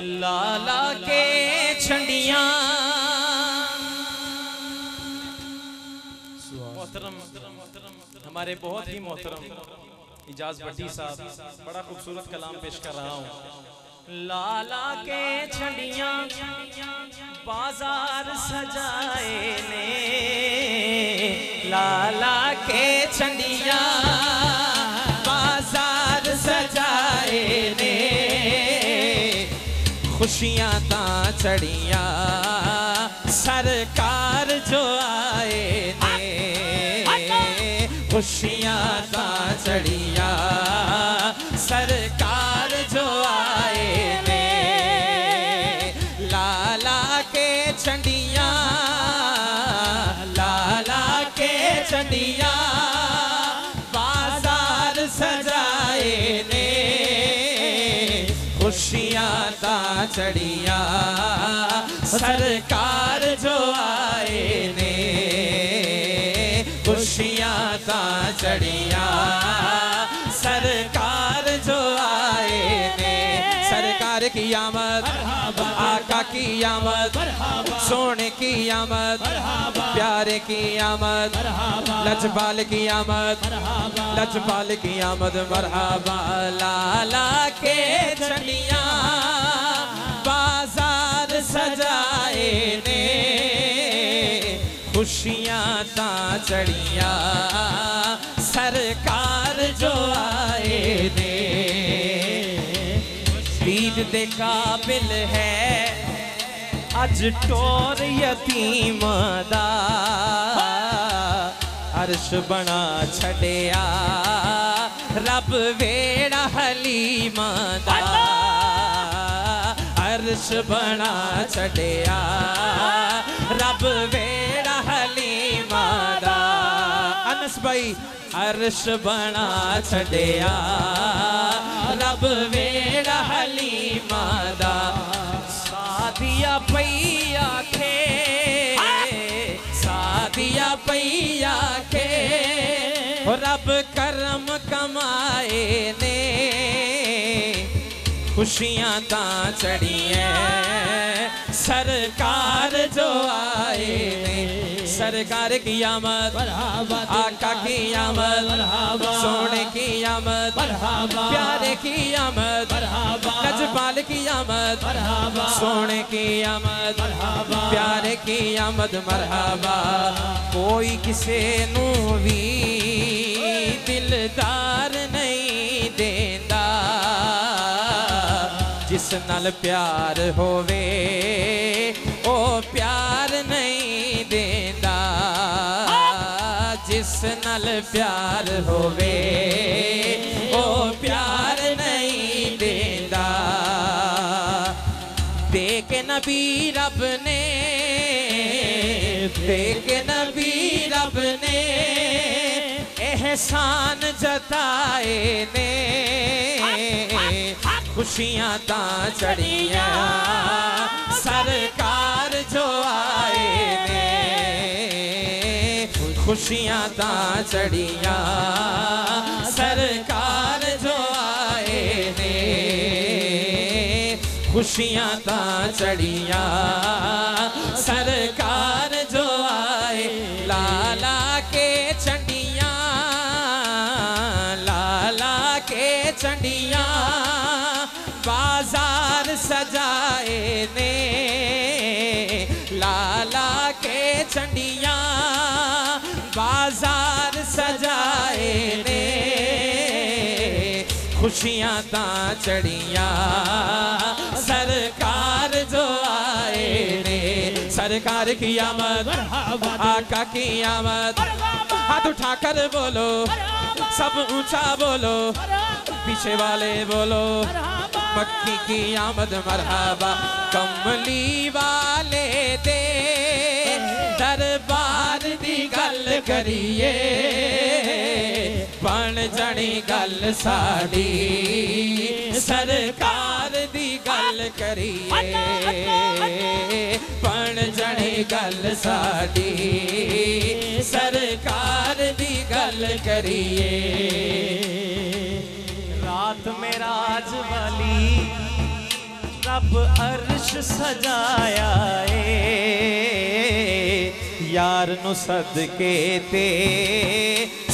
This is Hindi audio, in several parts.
लाला के छंडियां मोहतरम हमारे बहुत ही मोहतरम इजाज भट्टी साहब बड़ा खूबसूरत कलाम पेश कर रहा हूँ। लाला के छंडियां बाजार सजाए ने, लाला के छंडियां बाजार सजाए ने, खुशियां ता चढ़िया सरकार जो आए ने, खुशियां ता चढ़िया सरकार जो आए ने, लाला के छंडियां, लाला के छंडियां बाजार सजाए ने, खुशियां ता चढ़िया सरकार जो आए ने, खुशियां ता चढ़िया सरकार जो आए ने। सरकार की आमद, आका की आमद, सोने की आमद, प्यारे की आमद, लजपाल की आमद, लजपाल की आमद मरहबा। लाला के छंडियां बाजार सजाए ने, खुशियां ता चढ़िया सरकार जो आए ने। ईद दे काबिल है अज टोर यतीम दा, अर्श बना छड़िया रब वेड़ा हलीम दा, अर्श बना छड़िया रब वेड़ा हलीम दा। अनस भाई अर्श बना छड़िया रब वेड़ा हलीम दा। सादिया पैया खे, सादिया पैया खे रब करम कमाए ने, खुशियां ता चढ़िए सरकार जो आए ने। सरकार की आमद, आका की आमद, सोने की आमद, प्यारे की आमद, लजपाल की आमद, सोने की आमद, प्यारे की आमद मरहबा। कोई किसे नू भी दिलदार नहीं देंदा, जिस नाल प्यार होवे ओ प्यार नहीं देंदा, जिस नाल प्यार होवे ओ प्यार नहीं देंदा। देख नबी रब ने, देख नबी रब ने एहसान जताए ने, खुशियां ता चढ़िया सरकार जो आए ने, खुशियां ता चढ़िया सरकार जो आए ने, खुशियां ता चढ़िया सरकार जो आए। लाला के छंडियां, लाला के छंडियां बाजार सजाए ने, लाला के छंडियां बाजार सजाए ने, खुशियां ता चढ़िया सरकार जो आए ने। सरकार की आमद, आका की आमद, हाथ उठाकर बोलो सब ऊंचा बोलो, पीछे वाले बोलो मक्की की आमद मरहबा। कमली वाले दे दरबार दी गल करिए, बन जानी गल साड़ी सरकार दी गल करिए, बन जानी गल साड़ी सरकार दी गल करिए। रात में राज वाली रब अर्श सजाया यार नु सदके ते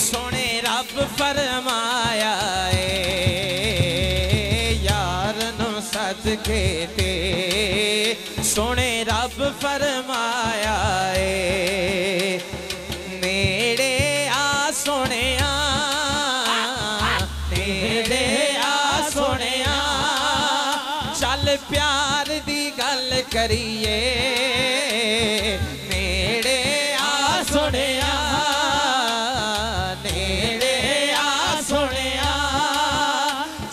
सोने रब फरमाया यार नु सदके ते सोने रब फरमाया नेड़े आ सोने नेड़े आ सोने चल प्यार दी गल करिए नेड़े आ सोने नेड़े आ सोने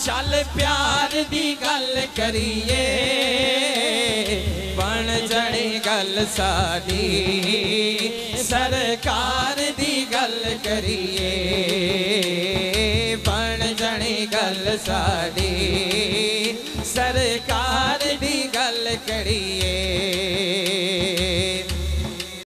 चल प्यार दी गल करिए बन जड़ी गल साडी सरकार दी गल करिए बन जड़ी गल साडी सरकार दी गल करिए